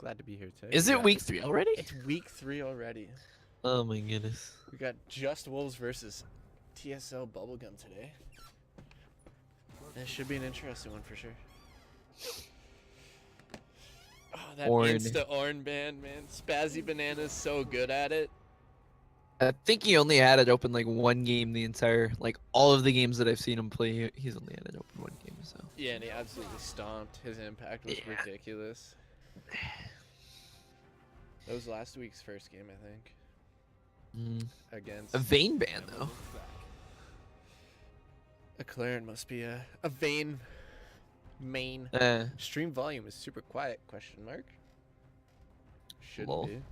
Glad to be here today. Is it week 3 already? It's week 3 already. Oh my goodness. We got Just Wolves versus TSL Bubblegum today. This should be an interesting one for sure. Oh, that Orn. Insta-Orn band, man. Spazzy Banana's so good at it. I think he only had it open like one game the entire, like all of the games that I've seen him play, he's only had it open one game, so. Yeah, and he absolutely stomped. His impact was ridiculous. That was last week's first game, I think. Against A Vayne ban, though. A Claren must be a Vayne main. Stream volume is super quiet, question mark. Should Lol. be.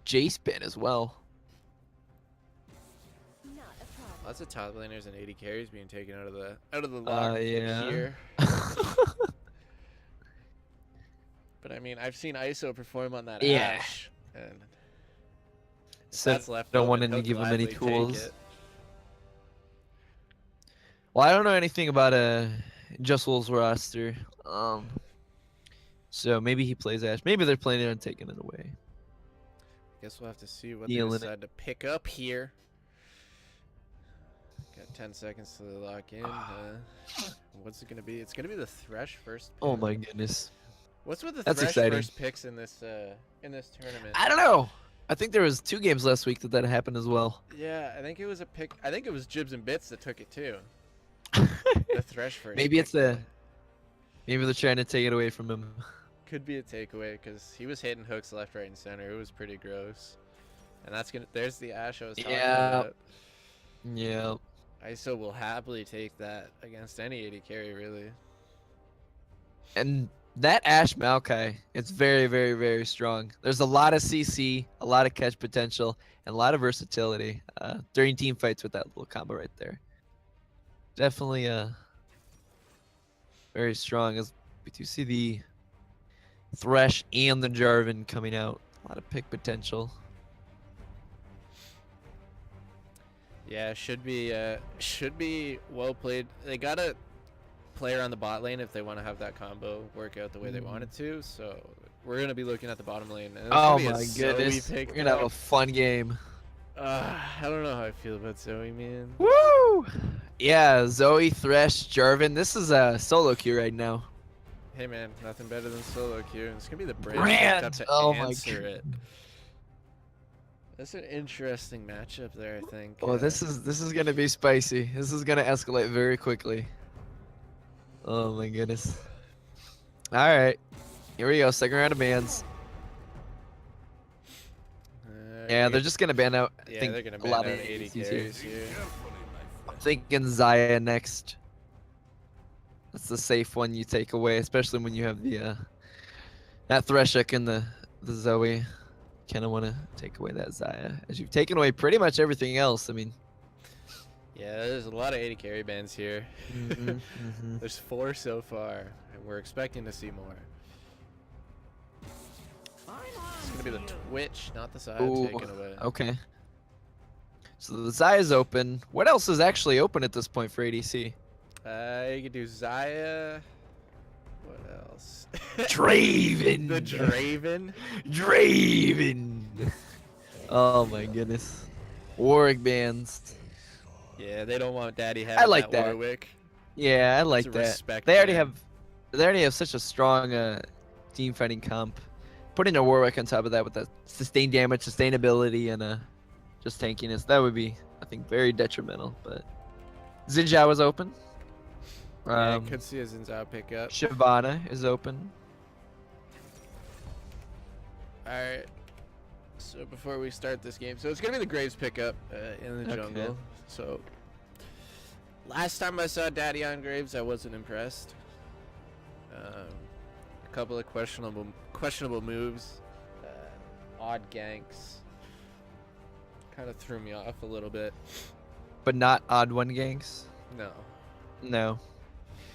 Jace ban as well. Lots of top laners and 80 carries being taken out of the lock yeah. here. But I mean, I've seen ISO perform on that Ashe, and So that's left. don't open, want to he'll give him any gladly take tools. it. Well, I don't know anything about Just Wolves roster. So maybe he plays Ashe. Maybe they're planning on taking it away. Guess we'll have to see what Dealing they it. decide to pick up here. Got 10 seconds to lock in. What's it gonna be? It's gonna be the Thresh first pick. Oh my goodness. What's with the That's Thresh exciting. first picks in this tournament? I don't know. I think there was 2 games last week that happened as well. Yeah, I think it was a pick. I think it was Jibs and Bits that took it too. The Thresh first. Maybe it's pick. maybe they're trying to take it away from him. Could be a takeaway because he was hitting hooks left, right, and center. It was pretty gross. And that's gonna. There's the Ashe I was talking about. Yeah. ISO will happily take that against any 80 carry, really. And that Ashe Maokai, it's very, very, very strong. There's a lot of CC, a lot of catch potential, and a lot of versatility during team fights with that little combo right there. Definitely very strong. As we do see the Thresh and the Jarvan coming out. A lot of pick potential. Yeah, should be well played. They gotta play around the bot lane if they want to have that combo work out the way they want it to. So we're gonna be looking at the bottom lane. And it's Oh gonna be a my Zoe goodness. pick We're going to have up. a fun game. I don't know how I feel about Zoe, man. Woo! Yeah, Zoe, Thresh, Jarvan. This is a solo queue right now. Hey man, nothing better than solo queue. It's gonna be the Brand Brand! up to Oh my answer God. it. That's an interesting matchup there, I think. Oh, this is gonna be spicy. This is gonna escalate very quickly. Oh my goodness. All right, here we go. Second round of bans. Yeah, they're just gonna ban out. I Yeah, think they're gonna a ban lot out of 80 ADCs carries here. here. I'm thinking Xayah next. That's the safe one you take away, especially when you have the that Threshuk and the Zoe. Kind of want to take away that Xayah, as you've taken away pretty much everything else. I mean, Yeah, there's a lot of 80 carry bans here. There's 4 so far, and we're expecting to see more. It's gonna be the Twitch, not the side Ooh, taken away. okay. So the Xayah's open. What else is actually open at this point for ADC? You could do Xayah. What else? Draven. The Draven. Draven. Oh my goodness. Warwick bans. Yeah, they don't want Daddy having like that. Warwick. Yeah, I like a that. respect They already ban. have such a strong team fighting comp. Putting a Warwick on top of that with that sustained damage, sustainability, and just tankiness, that would be, I think, very detrimental. But Xin Zhao is open. Yeah, could see a Zinzao pick up. Shyvana is open. Alright. So before we start this game, so it's gonna be the Graves pickup in the jungle. Okay. So last time I saw Daddy on Graves, I wasn't impressed. A couple of questionable moves, odd ganks, kind of threw me off a little bit. But not odd one ganks. No. No.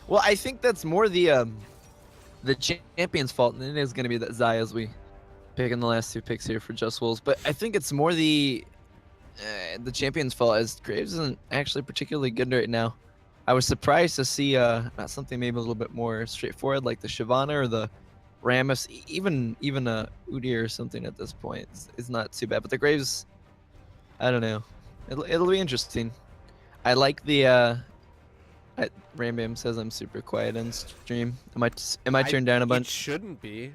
Well, I think that's more the champion's fault, and it is going to be that Xayah as we pick in the last 2 picks here for Just Wolves. But I think it's more the champion's fault, as Graves isn't actually particularly good right now. I was surprised to see not something maybe a little bit more straightforward like the Shyvana or the Rammus, even a Udyr or something at this point is not too bad. But the Graves, I don't know. It'll be interesting. I like the Rambam says I'm super quiet on stream. Am I turned down a It bunch? shouldn't be.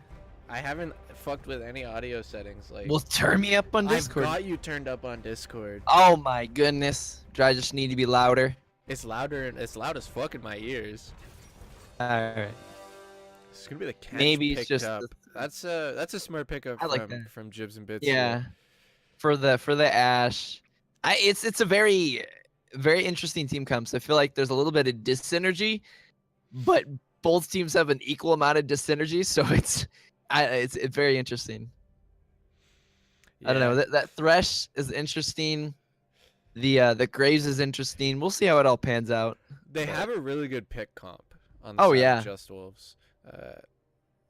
I haven't fucked with any audio settings. Like, Well, turn me up on Discord. I've got you turned up on Discord. Oh my goodness. Do I just need to be louder? It's louder and it's loud as fuck in my ears. Alright. It's gonna be the catch Maybe it's picked just up. That's a smart pickup I like that. from Jibs and Bits. Yeah. For the Ash. It's a very interesting team comp. So I feel like there's a little bit of dyssynergy, but both teams have an equal amount of dyssynergy, so it's very interesting. Yeah. I don't know. That Thresh is interesting. The Graves is interesting. We'll see how it all pans out. They have a really good pick comp on the Oh, side yeah. of Just Wolves.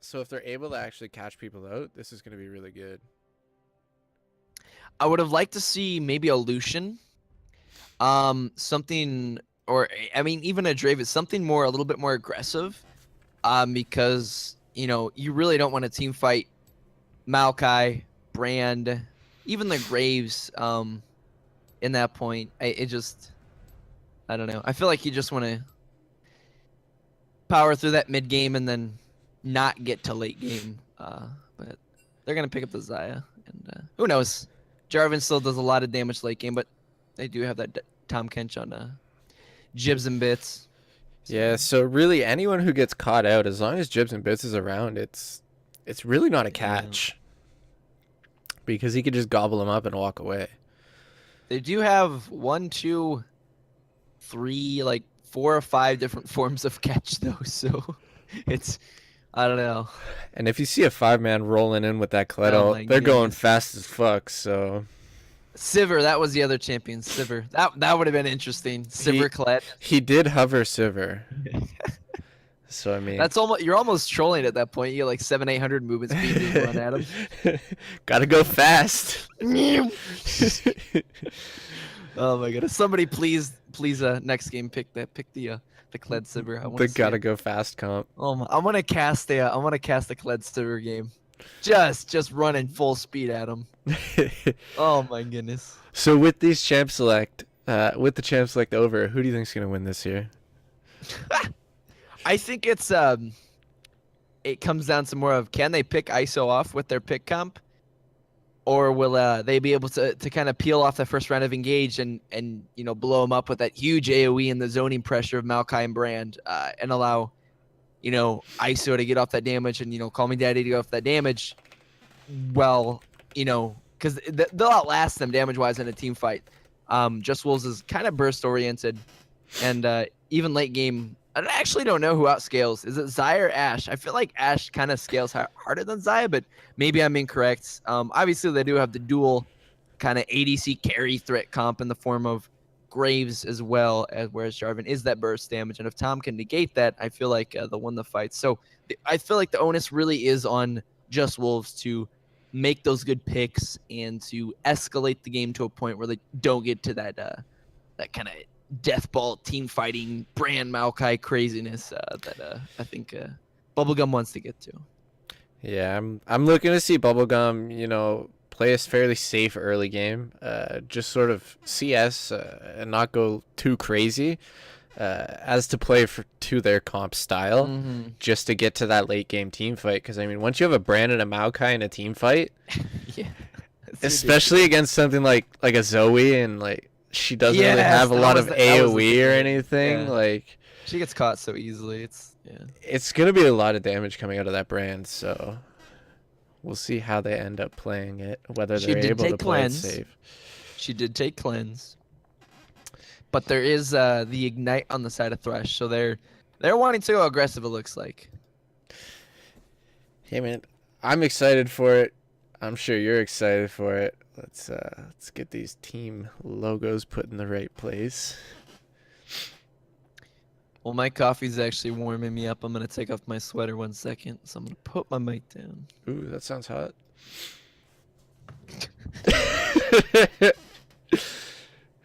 So if they're able to actually catch people out, this is gonna be really good. I would have liked to see maybe a Lucian, something, or I mean even a Dravis, something a little bit more aggressive, because you really don't want to team fight Maokai, Brand, even the Graves, in that point. I don't know. I feel like you just want to power through that mid game and then not get to late game. But they're gonna pick up the Xayah, and who knows? Jarvan still does a lot of damage late game, but they do have that Tom Kench on Jibs and Bits. Yeah, so really anyone who gets caught out, as long as Jibs and Bits is around, it's really not a catch. Because he could just gobble them up and walk away. They do have 1, 2, 3, like 4 or 5 different forms of catch though, so it's, I don't know. And if you see a 5-man rolling in with that Kledo, Oh my they're going goodness. fast as fuck, so Sivir, that was the other champion. Sivir, that would have been interesting. Sivir Kled. he did hover Sivir. So I mean, That's almost, you're almost trolling at that point. You get like 700-800 movement speed to run at him. gotta go fast. Oh my goodness! Somebody please, next game pick the Kled Sivir. I want The to gotta go fast comp. Oh my, I want to cast the Kled Sivir game. Just running full speed at him. Oh my goodness. So with these champ select, with the champ select over, who do you think's gonna win this year? I think it's it comes down to more of, can they pick ISO off with their pick comp, or will they be able to kind of peel off the first round of engage and blow them up with that huge AoE and the zoning pressure of Maokai and Brand, and allow ISO to get off that damage and Call Me Daddy to get off that damage. Well, because they'll outlast them damage wise in a team fight. Just Wolves is kind of burst oriented, and even late game, I actually don't know who outscales. Is it Xayah or Ashe? I feel like Ashe kind of scales harder than Xayah, but maybe I'm incorrect. Obviously, they do have the dual kind of ADC carry threat comp in the form of Graves as well, as whereas Jarvan is that burst damage. And if Tom can negate that, I feel like they'll win the fight. So I feel like the onus really is on Just Wolves to make those good picks and to escalate the game to a point where they don't get to that kind of death ball team fighting Brand Maokai craziness that I think Bubblegum wants to get to. Yeah, I'm looking to see Bubblegum, play a fairly safe early game, just sort of CS and not go too crazy, as to play to their comp style, just to get to that late game team fight. Because I mean, once you have a Brand and a Maokai in a team fight, Yeah, especially against something like a Zoe, and like she doesn't really have a lot of AoE or anything, yeah. like She gets caught so easily. it's gonna be a lot of damage coming out of that Brand. So we'll see how they end up playing it, whether they're able to play it safe. She did take cleanse, but there is the ignite on the side of Thresh, so they're wanting to go aggressive. It looks like. Hey man, I'm excited for it. I'm sure you're excited for it. Let's get these team logos put in the right place. Well, my coffee's actually warming me up. I'm gonna take off my sweater 1 second, so I'm gonna put my mic down. Ooh, that sounds hot.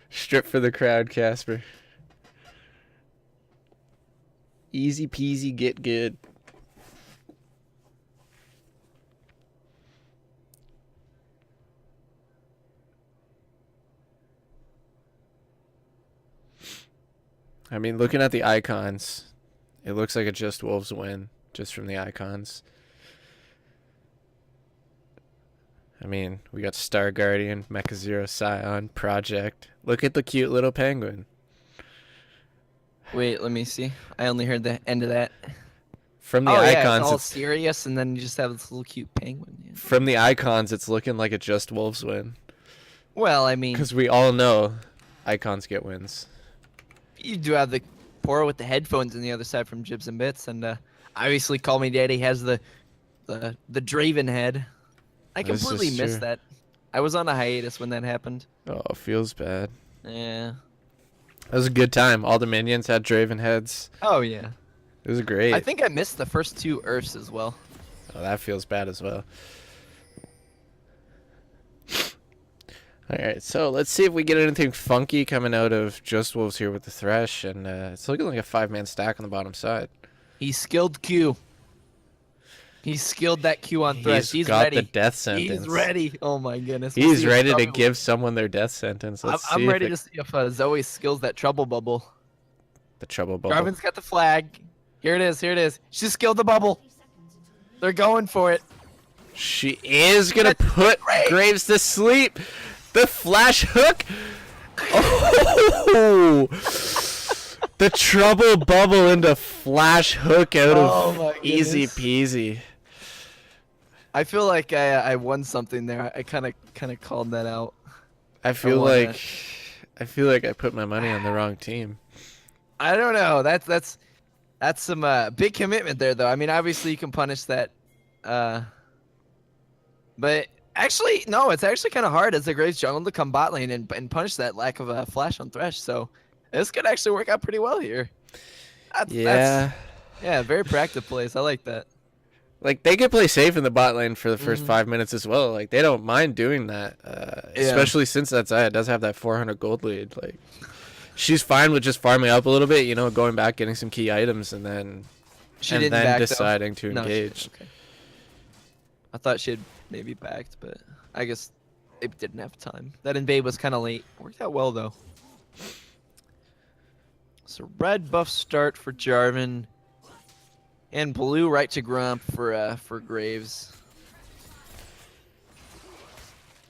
Strip for the crowd, Casper. Easy peasy, get good. I mean, looking at the icons, it looks like a Just Wolves win just from the icons. I mean, we got Star Guardian, Mecha Zero Scion, Project. Look at the cute little penguin. Wait, let me see. I only heard the end of that. From the Oh yeah, icons, it's all serious, and then you just have this little cute penguin. Yeah. from the icons, it's looking like a Just Wolves win. Well, I mean, Because we all know icons get wins. you do have the Poro with the headphones on the other side from Jibs and Bits, and obviously Call Me Daddy has the Draven head. I This is completely missed true. that. I was on a hiatus when that happened. Oh, feels bad. Yeah. That was a good time. All the minions had Draven heads. Oh yeah. It was great. I think I missed the first 2 Earths as well. Oh, that feels bad as well. Alright, so let's see if we get anything funky coming out of Just Wolves here with the Thresh. And it's looking like a 5-man stack on the bottom side. He skilled Q. He skilled that Q on Thresh. He's got ready. the death sentence. He's ready. Oh my goodness. We'll He's see if ready to Trouble- give someone their death sentence. Let's see I'm if ready it- to see if Zoe skills that trouble bubble. the trouble bubble. Jarvan's got the flag. Here it is. Here it is. She skilled the bubble. They're going for it. She is gonna That's put great. Graves to sleep. The flash hook. Oh, the trouble bubble into flash hook out Oh of my easy goodness. peasy. I feel like I won something there. I kind of called that out. I feel won like I put my money on the wrong team. I don't know. That's some big commitment there, though. I mean, obviously you can punish that, but actually, no. It's actually kind of hard as a Graves jungle to come bot lane and punish that lack of a flash on Thresh. So this could actually work out pretty well here. Yeah. Yeah, very proactive plays. I like that. Like, they could play safe in the bot lane for the first Mhm. 5 minutes as well. Like, they don't mind doing that. Especially since that Zaya does have that 400 gold lead. Like, she's fine with just farming up a little bit, going back, getting some key items, and then She didn't back, though. deciding to No, she didn't. engage. Okay. I thought she had maybe backed, but I guess it didn't have time. That invade was kind of late. Worked out well, though. So red buff start for Jarvan. And blue right to Grump for Graves.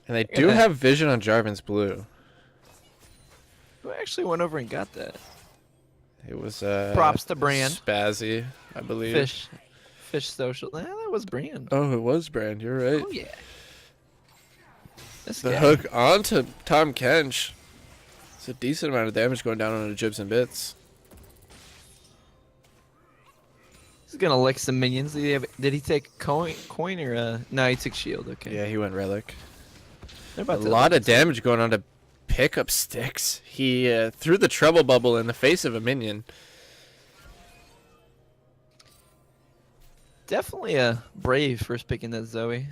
And they do have vision on Jarvan's blue. Who actually went over and got that? It was Props to Brand. Spazzy, I believe. Fish social. That was Brand. Oh, it was Brand. You're right. Oh yeah. This The guy. hook onto Tom Kench. It's a decent amount of damage going down on the Jibs and Bits. He's gonna lick some minions. Did he take coin or no? He took shield. Okay. Yeah, he went Relic. They're A about to- lot of damage going on to pick up sticks. He threw the trouble bubble in the face of a minion. Definitely a brave first picking that Zoe.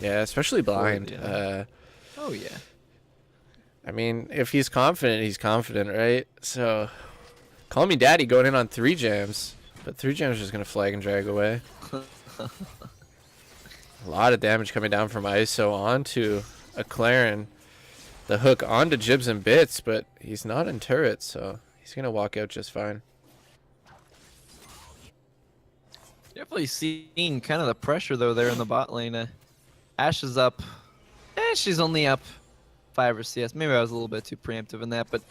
Yeah, especially blind. yeah. Oh yeah. I mean, if he's confident, he's confident, right? So, Call Me Daddy going in on 3 jams. But 3 jams is just going to flag and drag away. A lot of damage coming down from ISO onto a Claren. The hook onto Jibs and Bits, but he's not in turret, so he's going to walk out just fine. Definitely seeing kind of the pressure though there in the bot lane. Ashe is up. She's only up 5 or CS. Maybe I was a little bit too preemptive in that, but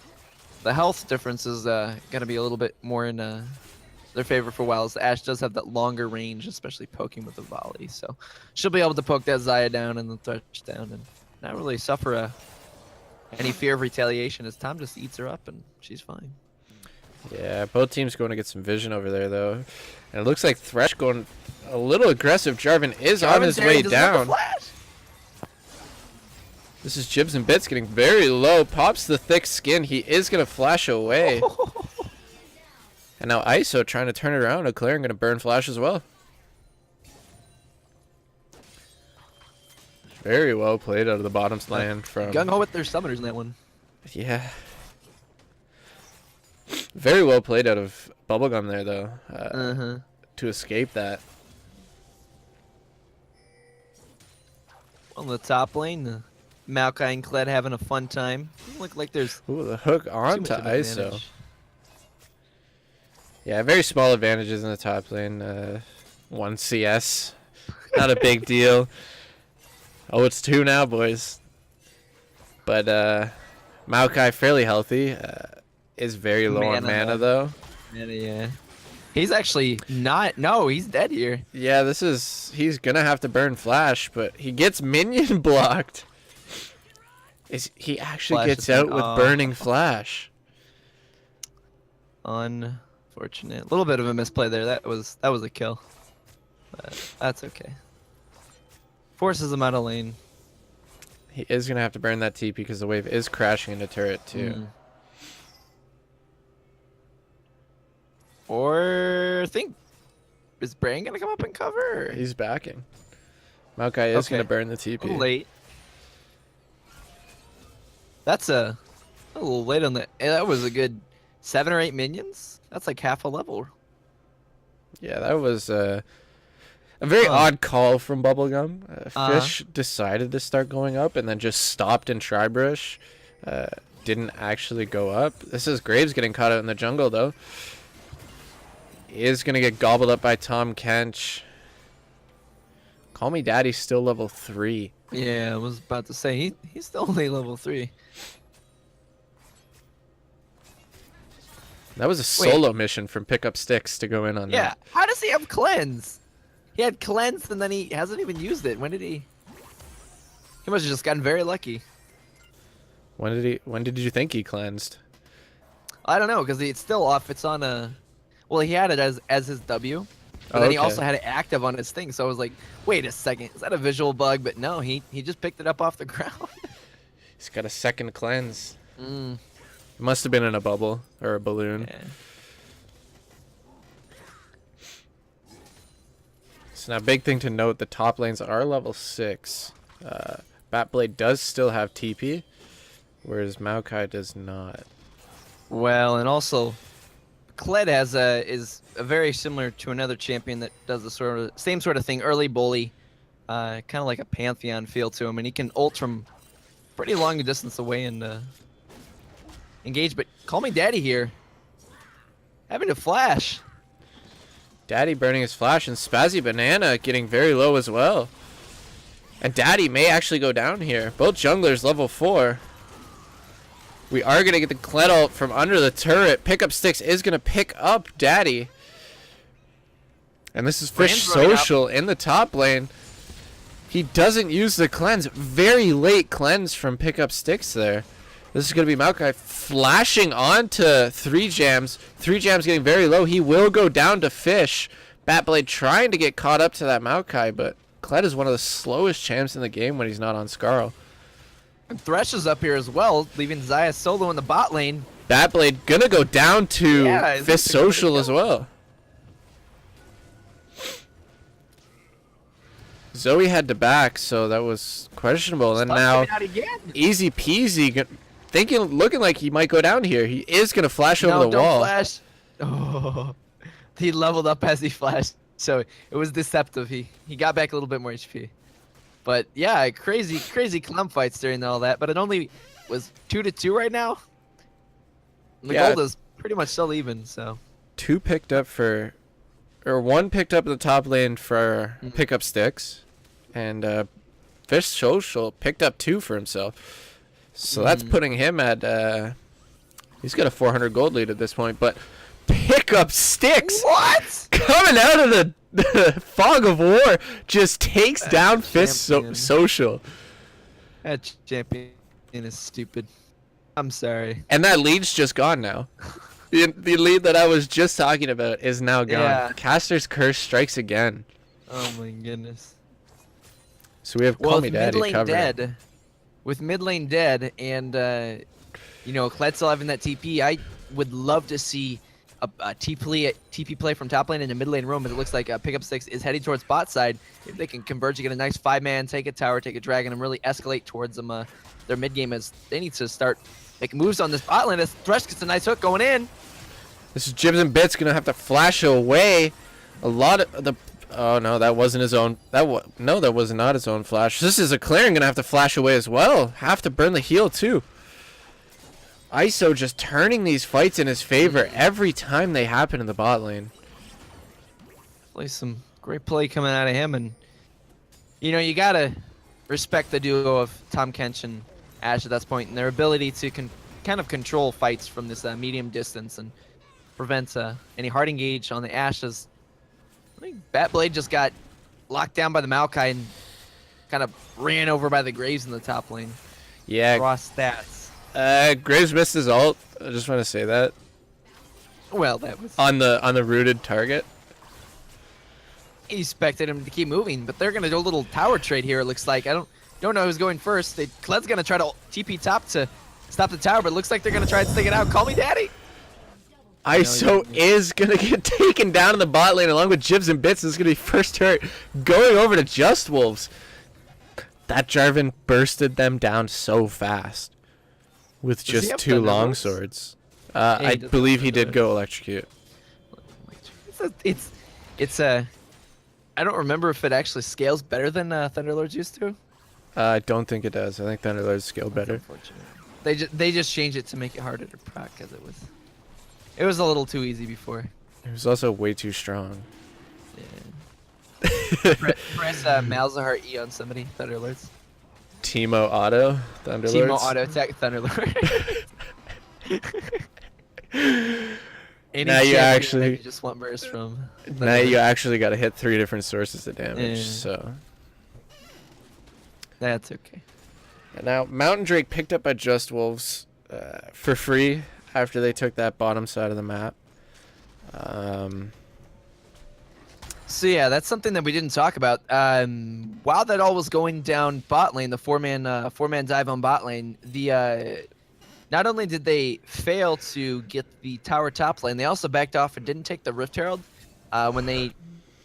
the health difference is gonna be a little bit more in their favor for a while. As Ashe does have that longer range, especially poking with the volley, so she'll be able to poke that Zaya down and the Thresh down and not really suffer any fear of retaliation as Tom just eats her up and she's fine. Yeah, both teams going to get some vision over there, though. And it looks like Thresh going a little aggressive. Jarvan is on his way down. This is Jibs and Bits getting very low. Pops the thick skin. He is going to flash away. And now ISO trying to turn it around. Claren going to burn flash as well. Very well played out of the bottom's lane from... Gung-ho with their summoners in that one. Yeah. Very well played out of Bubblegum there, though, to escape that. On the top lane, Maokai and Kled having a fun time. Doesn't look like there's Ooh, the hook too onto much of an ISO. advantage. Yeah, very small advantages in the top lane. 1 CS. Not a big deal. Oh, it's 2 now, boys. But Maokai fairly healthy. Is very low on mana though. Yeah. He's actually not. No, he's dead here. Yeah, he's gonna have to burn flash, but he gets minion blocked. He actually Flash gets is out dead. with Oh. burning flash. Unfortunate. A little bit of a misplay there. That was a kill. But that's okay. Forces him out of lane. He is gonna have to burn that TP because the wave is crashing into turret too. Or is Brain gonna come up and cover? He's backing. Maokai is gonna burn the A TP. little late. That's a little late on the. That was a good 7 or 8 minions. That's like half a level. Yeah, that was a very odd call from Bubblegum. Fish decided to start going up and then just stopped in Tribrush. Didn't actually go up. This is Graves getting caught out in the jungle though. Is gonna get gobbled up by Tom Kench. Call Me Daddy's still level 3. Yeah, I was about to say he's still only level 3. That was a solo mission from Pick Up Sticks to go in on Yeah, that. how does he have cleanse? He had cleansed and then he hasn't even used it. When did he? He must have just gotten very lucky. When did you think he cleansed? I don't know because it's still off. It's on a. Well, he had it as his W, but then he also had it active on his thing. So I was like, wait a second, is that a visual bug? But no, he just picked it up off the ground. He's got a second cleanse. It must have been in a bubble or a balloon. Yeah. So now, big thing to note: the top lanes are level 6. Batblade does still have TP, whereas Maokai does not. Well, and also, Kled is a very similar to another champion that does the same sort of thing. Early bully, kind of like a Pantheon feel to him, and he can ult from pretty long distance away and engage. But Call Me Daddy here, having to flash. Daddy burning his flash and Spazzy Banana getting very low as well. And Daddy may actually go down here. Both junglers level 4. We are going to get the Kled ult from under the turret. Pick Up Sticks is going to pick up Daddy. And this is Fish Social in the top lane. He doesn't use the cleanse. Very late cleanse from Pick Up Sticks there. This is going to be Maokai flashing onto 3 Jams. 3 Jams getting very low. He will go down to Fish. Batblade trying to get caught up to that Maokai, but Kled is one of the slowest champs in the game when he's not on Scarl. And Thresh is up here as well, leaving Xayah solo in the bot lane. Batblade gonna go down to Fish Social as well. Zoe had to back, so that was questionable. And now, easy peasy, looking like he might go down here. He is gonna flash over the wall. Flash. Oh, he leveled up as he flashed, so it was deceptive. He got back a little bit more HP. But yeah, crazy clam fights during all that. But it only was 2-2 right now. And the gold is pretty much still even. So 1 picked up in the top lane for Pick Up Sticks, and Fish Social picked up 2 for himself. So that's putting him at he's got a 400 gold lead at this point. But Pick Up Sticks, what? Coming out of the fog of war, just takes down Fish Social. That champion is stupid. I'm sorry. And that lead's just gone now. The lead that I was just talking about is now gone. Yeah. Caster's Curse strikes again. Oh my goodness. So we have Call Me Daddy covered. With mid lane dead and Kled still having that TP, I would love to see a TP play from top lane in the mid lane room, but it looks like Pick Up Sticks is heading towards bot side. If they can converge to get a nice 5-man, take a tower, take a dragon, and really escalate towards them, their mid game is they need to start making moves on this bot lane. As Thresh gets a nice hook going in. This is Jibs and Bits gonna have to flash away. A lot of the Oh no, that wasn't his own. No, that was not his own flash. This is a Claren gonna have to flash away as well. Have to burn the heal too. ISO just turning these fights in his favor every time they happen in the bot lane. Play some great play coming out of him, and you know you gotta respect the duo of Tom Kench and Ashe at this point and their ability to kind of control fights from this medium distance and prevent any hard engage on the Ashes. I think Batblade just got locked down by the Maokai and kind of ran over by the Graves in the top lane. Yeah. Raw stats. Graves missed his ult. I just want to say that. Well, that was on the rooted target. He expected him to keep moving, but they're gonna do a little tower trade here. It looks like I don't know who's going first. Kled's gonna try to TP top to stop the tower, but it looks like they're gonna try to stick it out. Call me daddy. ISO is gonna get taken down in the bot lane along with Jibs and Bits. This is gonna be first turret going over to Just Wolves. That Jarvan bursted them down so fast with just 2 long swords. I believe he did go electrocute. It's a I don't remember if it actually scales better than Thunderlords used to. I don't think it does. I think Thunderlords scale better. They just changed it to make it harder to proc because it was a little too easy before. It was also way too strong. Yeah. Press Malzahar E on somebody. Thunderlords. Teemo auto Thunderlords. Teemo auto attack Thunderlord. Now you actually just want burst from. Now you actually got to hit 3 different sources of damage. So that's okay. And now Mountain Drake picked up by Just Wolves for free after they took that bottom side of the map. So yeah, that's something that we didn't talk about. While that all was going down bot lane, the four-man dive on bot lane, not only did they fail to get the tower top lane, they also backed off and didn't take the Rift Herald when they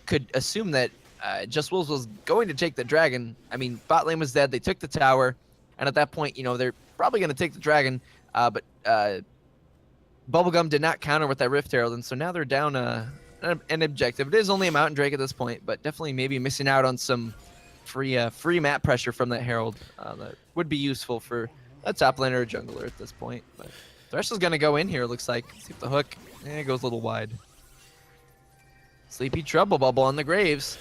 could assume that Just Wolves was going to take the dragon. I mean, bot lane was dead. They took the tower, and at that point, you know, they're probably going to take the dragon. But Bubblegum did not counter with that Rift Herald, and so now they're down an objective. It is only a Mountain Drake at this point, but definitely maybe missing out on some free map pressure from that Herald that would be useful for a top laner or jungler at this point. But Thresh is going to go in here, looks like. See if the hook it goes a little wide. Sleepy Trouble Bubble on the Graves.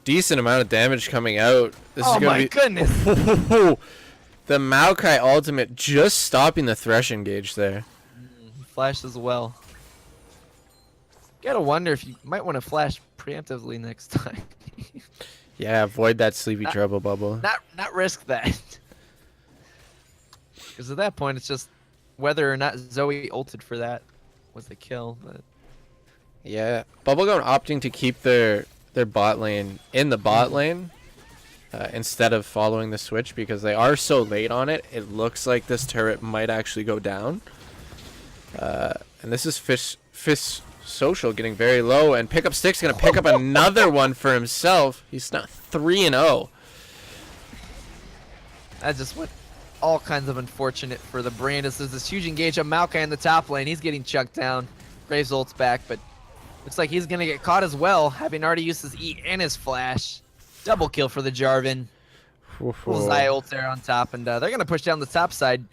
Decent amount of damage coming out. This is gonna my goodness. The Maokai ultimate just stopping the Thresh engage there. Flash as well. Gotta wonder if you might want to flash preemptively next time. Yeah, avoid that Sleepy Trouble Bubble. Not risk that. Because at that point, it's just whether or not Zoe ulted for that was the kill. But yeah, Bubblegum opting to keep their bot lane in the bot lane instead of following the switch because they are so late on it. It looks like this turret might actually go down. And this is Fish Social getting very low, and Pickup Stick's gonna pick up another one for himself. He's not 3-0. That's just what all kinds of unfortunate for the Brandis. There's this huge engage on Maokai in the top lane. He's getting chucked down. Graves ult's back, but looks like he's gonna get caught as well, having already used his E and his flash. Double kill for the Jarvan. Zaya ult there on top, and they're gonna push down the top side.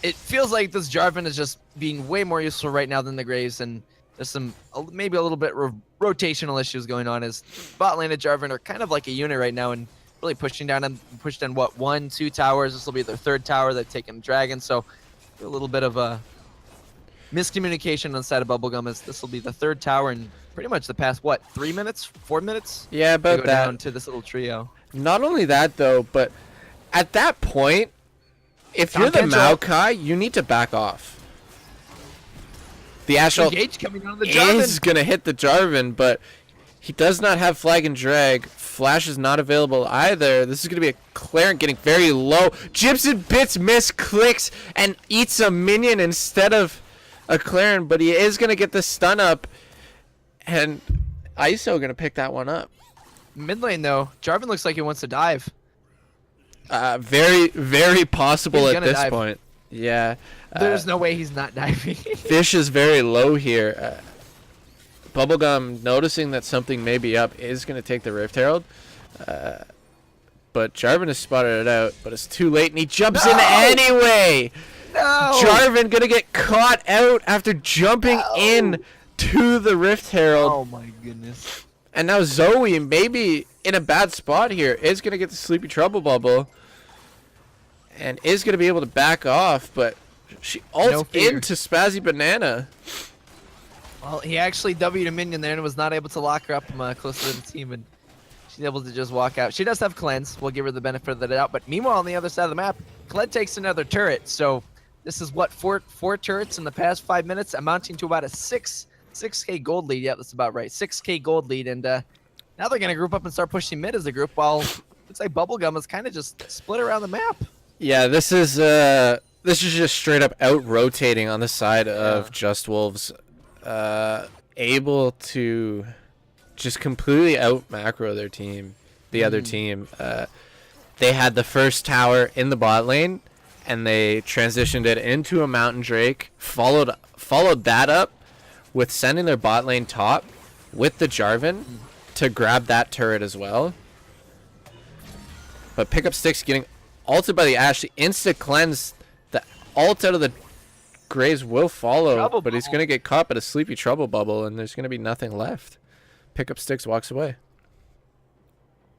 It feels like this Jarvan is just being way more useful right now than the Graves, and there's some maybe a little bit rotational issues going on as bot lane and Jarvan are kind of like a unit right now and really pushing down what 1-2 towers. This will be their 3rd tower. They've taken dragon, so a little bit of a miscommunication on the side of Bubblegum as this will be the 3rd tower in pretty much the past 3 minutes, 4 minutes. Yeah, about to go that. Down to this little trio. Not only that though, but at that point, if you're the Maokai, you need to back off. The Ashe ult is gonna hit the Jarvan, but he does not have Flag and Drag. Flash is not available either. This is gonna be a Claren getting very low. Jibs and Bits misclicks and eats a minion instead of a Claren, but he is gonna get the stun up, and ISO gonna pick that one up. Mid lane though, Jarvan looks like he wants to dive. Very, very possible at this point. Yeah. There's no way he's not diving. Fish is very low here. Bubblegum, noticing that something may be up, is going to take the Rift Herald. But Jarvan has spotted it out, but it's too late, and he jumps in anyway! No! Jarvan going to get caught out after jumping in to the Rift Herald. Oh my goodness. And now Zoe, maybe in a bad spot here, is going to get the Sleepy Trouble Bubble. And is going to be able to back off, but she ults into Spazzy Banana. Well, he actually W'd a minion there and was not able to lock her up closer to the team, and she's able to just walk out. She does have cleanse. We'll give her the benefit of the doubt. But meanwhile, on the other side of the map, Kled takes another turret. So this is what, four turrets in the past 5 minutes, amounting to about a 6K gold lead. Yeah, that's about right. 6K gold lead, and now they're gonna group up and start pushing mid as a group. While looks like Bubblegum is kind of just split around the map. Yeah, this is just straight up out rotating on the side of Just Wolves, able to just completely out macro their team, the other team. They had the first tower in the bot lane, and they transitioned it into a Mountain Drake. Followed that up with sending their bot lane top with the Jarvan to grab that turret as well. But Pickup Sticks getting ulted by the Ashe. The insta cleanse, the ult out of the Graves will follow, but he's going to get caught by a Sleepy Trouble Bubble, and there's going to be nothing left. Pickup Sticks walks away.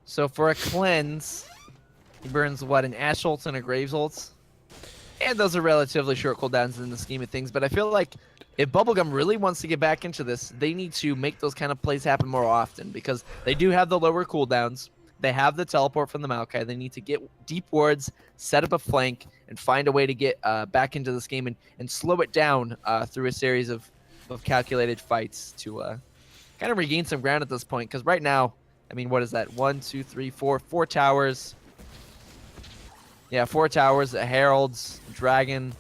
So for a cleanse, he burns what, an Ashe ult and a Graves ult? And those are relatively short cooldowns in the scheme of things, but I feel like if Bubblegum really wants to get back into this, they need to make those kind of plays happen more often, because they do have the lower cooldowns. They have the teleport from the Maokai. They need to get deep wards, set up a flank, and find a way to get back into this game and slow it down through a series of calculated fights to kind of regain some ground at this point. Because right now, I mean, what is that? 1, 2, 3, 4. 4 towers. Yeah, 4 towers, a Herald's, a Dragon.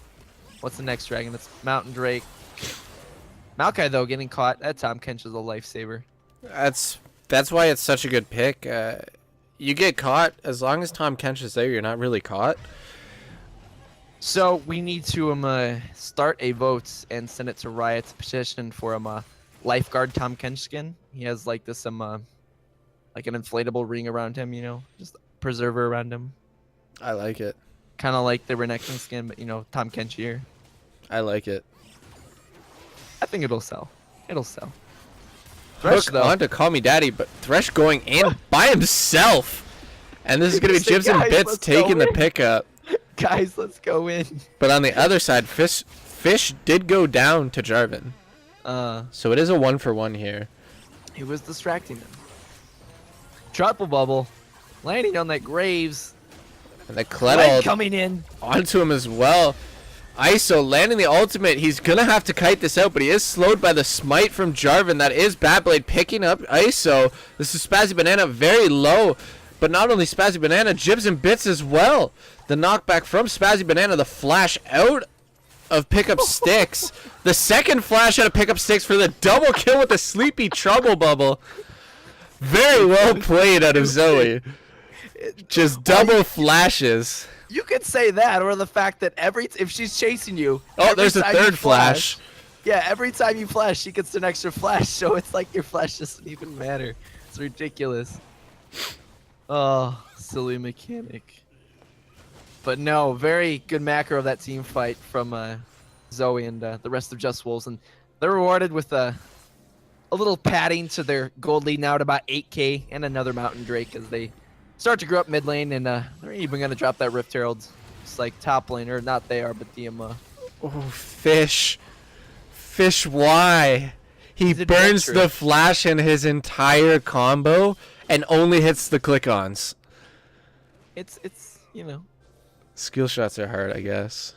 What's the next Dragon? It's Mountain Drake. Maokai, though, getting caught. That Tahm Kench is a lifesaver. That's why it's such a good pick. You get caught, as long as Tahm Kench is there, you're not really caught. So we need to start a vote and send it to Riot to petition for lifeguard Tahm Kench skin. He has like this like an inflatable ring around him, you know, just a preserver around him. I like it. Kind of like the Renekton skin, but you know, Tahm Kench here. I like it. I think it'll sell. It'll sell. Thresh on to Call Me Daddy, but Thresh going in by himself. And this is going to be Jibs and Bits taking the pickup. Guys, let's go in. But on the other side, Fish did go down to Jarvan. So it is a 1-for-1 here. He was distracting him. Triple bubble. Landing on that Graves. And the Kled coming in. Onto him as well. ISO landing the ultimate. He's going to have to kite this out, but he is slowed by the smite from Jarvan. That is Batblade picking up ISO. This is Spazzy Banana very low. But not only Spazzy Banana, Jibs and Bits as well. The knockback from Spazzy Banana, the flash out of Pickup Sticks. The second flash out of Pickup Sticks for the double kill with the Sleepy Trouble Bubble. Very well played out of Zoe. Just double flashes. You could say that, or the fact that if she's chasing you. Oh, there's a third flash. Yeah, every time you flash, she gets an extra flash, so it's like your flash doesn't even matter. It's ridiculous. Oh, silly mechanic. But no, very good macro of that team fight from Zoe and the rest of Just Wolves, and they're rewarded with a little padding to their gold lead now at about 8K and another Mountain Drake as they start to grow up mid lane, and they're even gonna drop that Rift Herald. It's like top lane, or not they are, but the Oh, Fish, why? He burns the flash in his entire combo and only hits the click-ons. It's you know. Skill shots are hard, I guess.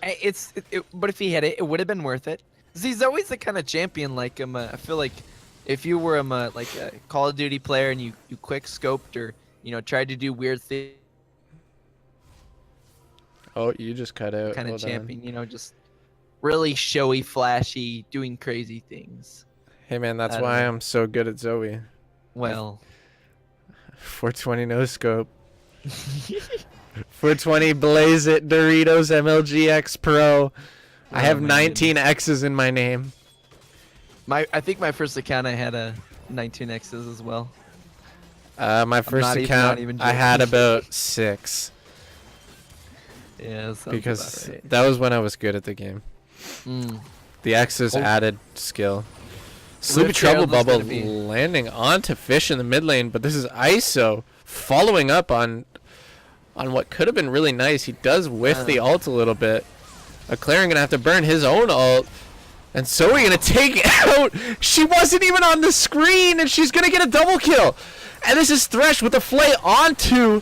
But if he hit it, it would have been worth it. He's always the kind of champion like him. I feel like if you were like a Call of Duty player and you quick scoped or tried to do weird things. Oh, you just cut out. Kind of champion, just really showy, flashy, doing crazy things. Hey man, that's why I'm so good at Zoe. Well, 420 no scope. 420 Blaze It Doritos MLGX Pro. I have 19 X's in my name. I think my first account I had a 19X's as well. My first not account, even I had joking. about 6 Yeah, that sounds because about right. that was when I was good at the game. Mm. The X's Oh. added skill. Sleepy Rift Trouble Herald is Bubble gonna be- landing onto Fish in the mid lane, but this is ISO following up on what could have been really nice. He does whiff the ult a little bit. McLaren gonna have to burn his own ult. And Zoe gonna take it out. She wasn't even on the screen, and she's gonna get a double kill. And this is Thresh with a flay onto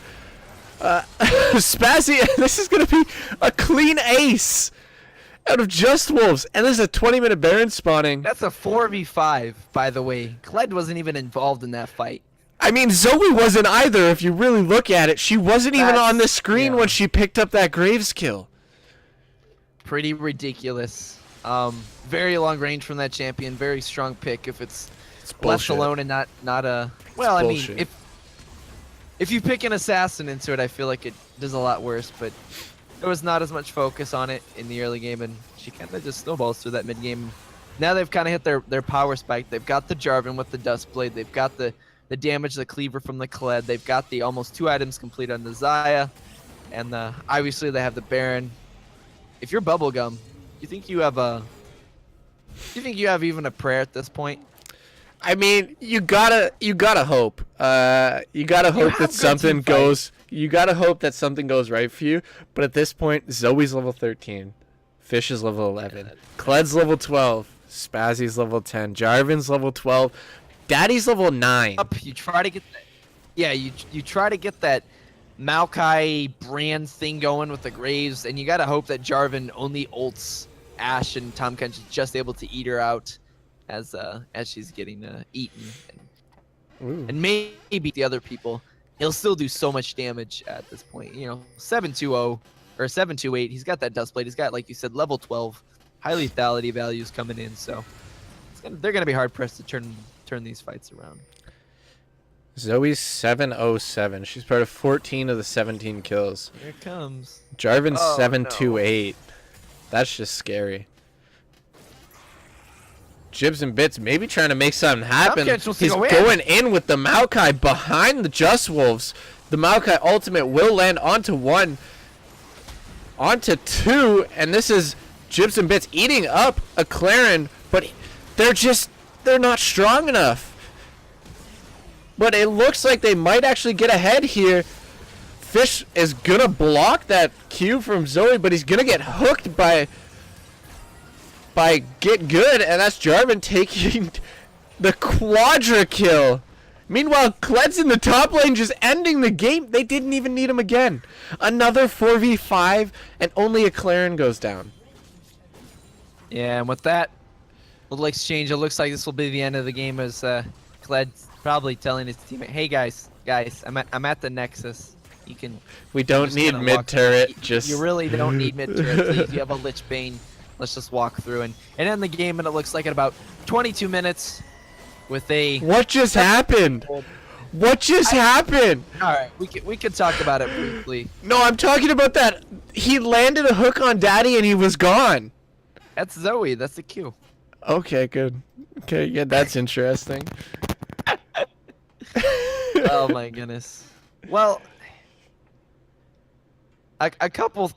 Spazzy. This is gonna be a clean ace out of Just Wolves. And this is a 20-minute Baron spawning. That's a 4v5, by the way. Kled wasn't even involved in that fight. I mean, Zoe wasn't either. If you really look at it, she wasn't even on the screen yeah. when she picked up that Graves kill. Pretty ridiculous. Very long range from that champion. Very strong pick if it's left bullshit. alone and not a. Well, I mean, bullshit. if you pick an assassin into it, I feel like it does a lot worse. But there was not as much focus on it in the early game, and she kind of just snowballs through that mid game. Now they've kind of hit their power spike. They've got the Jarvan with the Dust Blade. They've got the damage, the cleaver from the Kled. They've got the almost 2 items complete on the Xayah, and obviously they have the Baron. If you're Bubblegum, you think you have a? Do you think you have even a prayer at this point? I mean, you gotta hope. You gotta hope have that good something team fight. goes. You gotta hope that something goes right for you. But at this point, Zoe's level 13, Fish is level 11, Kled's level 12, Spazzy's level 10, Jarvan's level 12, Daddy's level 9. Up, you try to get that. Yeah, you try to get that Maokai brand thing going with the Graves, and you gotta hope that Jarvan only ults Ashe and Tahm Kench is just able to eat her out as she's getting eaten, Ooh. and maybe the other people. He'll still do so much damage at this point. You know, 720 or 728. He's got that Dust Blade. He's got, like you said, level 12, high lethality values coming in. So they're gonna be hard pressed to turn these fights around. Zoe's 707. She's part of 14 of the 17 kills. Here it comes. Jarvan's Oh, 728. That's just scary. Jibs and Bits maybe trying to make something happen. Kench wants to He's go in. going in with the Maokai behind the Just Wolves. The Maokai ultimate will land onto 1, onto 2, and this is Jibs and Bits eating up a Claren, but they're not strong enough. But it looks like they might actually get ahead here. Fish is gonna block that Q from Zoe, but he's gonna get hooked by Get Good, and that's Jarvan taking the quadra kill. Meanwhile, Kled's in the top lane just ending the game. They didn't even need him again. Another 4v5, and only a Claren goes down. Yeah, and with that little exchange, it looks like this will be the end of the game as Kled's probably telling his teammate, "Hey guys, I'm at the Nexus. You can." We don't just need kinda mid walk- turret. You- Just You really don't need mid turret, please. You have a Lich Bane. Let's just walk through and end the game. And it looks like at about 22 minutes, with a. What just happened? What just happened? All right, we could talk about it briefly. No, I'm talking about that. He landed a hook on Daddy and he was gone. That's Zoe. That's the Q. Okay, good. Okay, yeah, that's interesting. Oh my goodness. Well, a couple